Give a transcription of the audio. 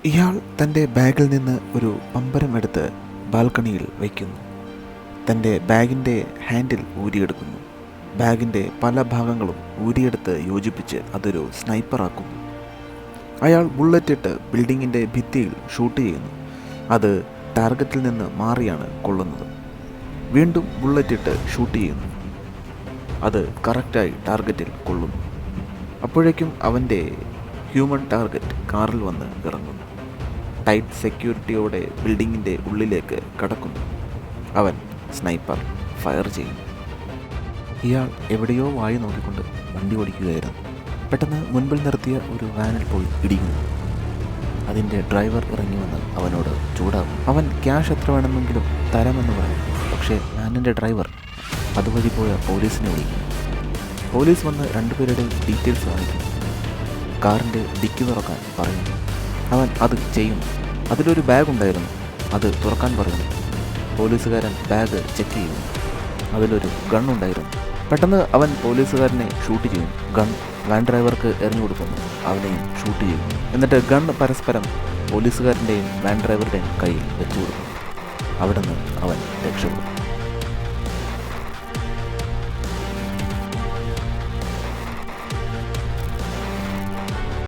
ഇയാൾ തൻ്റെ ബാഗിൽ നിന്ന് ഒരു പമ്പരം എടുത്ത് ബാൽക്കണിയിൽ വയ്ക്കുന്നു. തൻ്റെ ബാഗിൻ്റെ ഹാൻഡിൽ ഊരിയെടുക്കുന്നു. ബാഗിൻ്റെ പല ഭാഗങ്ങളും ഊരിയെടുത്ത് യോജിപ്പിച്ച് അതൊരു സ്നൈപ്പറാക്കുന്നു. അയാൾ ബുള്ളറ്റിട്ട് ബിൽഡിങ്ങിൻ്റെ ഭിത്തിയിൽ ഷൂട്ട് ചെയ്യുന്നു. അത് ടാർഗറ്റിൽ നിന്ന് മാറിയാണ് കൊള്ളുന്നത്. വീണ്ടും ബുള്ളറ്റിട്ട് ഷൂട്ട് ചെയ്യുന്നു. അത് കറക്റ്റായി ടാർഗറ്റിൽ കൊള്ളുന്നു. അപ്പോഴേക്കും അവൻ്റെ ഹ്യൂമൻ ടാർഗറ്റ് കാറിൽ വന്ന് ഇറങ്ങുന്നു. ടൈറ്റ് സെക്യൂരിറ്റിയോടെ ബിൽഡിങ്ങിൻ്റെ ഉള്ളിലേക്ക് കടക്കുന്നു. അവൻ സ്നൈപ്പർ ഫയർ ചെയ്യുന്നു. ഇയാൾ എവിടെയോ വായി നോക്കിക്കൊണ്ട് വണ്ടി ഓടിക്കുകയായിരുന്നു. പെട്ടെന്ന് മുൻപിൽ നിർത്തിയ ഒരു വാനിൽ പോയി ഇടിക്കുന്നു. അതിൻ്റെ ഡ്രൈവർ ഇറങ്ങി വന്ന് അവനോട് ചൂടാകും. അവൻ ക്യാഷ് എത്ര വേണമെങ്കിലും തരാമെന്ന് പറയും. പക്ഷേ വാനിൻ്റെ ഡ്രൈവർ അതുവഴി പോയ പോലീസിനെ വിളിക്കും. പോലീസ് വന്ന് രണ്ടുപേരുടെ ഡീറ്റെയിൽസ് വാങ്ങിക്കും. കാറിൻ്റെ ഡിക്കി തുറക്കാൻ പറയുന്നു. അവൻ അത് ചെയ്യുന്നു. അതിലൊരു ബാഗ് ഉണ്ടായിരുന്നു. അത് തുറക്കാൻ പറയുന്നു. പോലീസുകാരൻ ബാഗ് ചെക്ക് ചെയ്യുന്നു. അതിലൊരു ഗൺ ഉണ്ടായിരുന്നു. പെട്ടെന്ന് അവൻ പോലീസുകാരനെ ഷൂട്ട് ചെയ്യും. ഗൺ വാൻ ഡ്രൈവർക്ക് എറിഞ്ഞു കൊടുക്കുന്നു. അവനെയും ഷൂട്ട് ചെയ്യുന്നു. എന്നിട്ട് ഗൺ പരസ്പരം പോലീസുകാരൻ്റെയും വാൻ ഡ്രൈവറുടെയും കയ്യിൽ വെച്ചു കൊടുക്കുന്നു. അവിടെ നിന്ന് അവൻ രക്ഷപ്പെടും.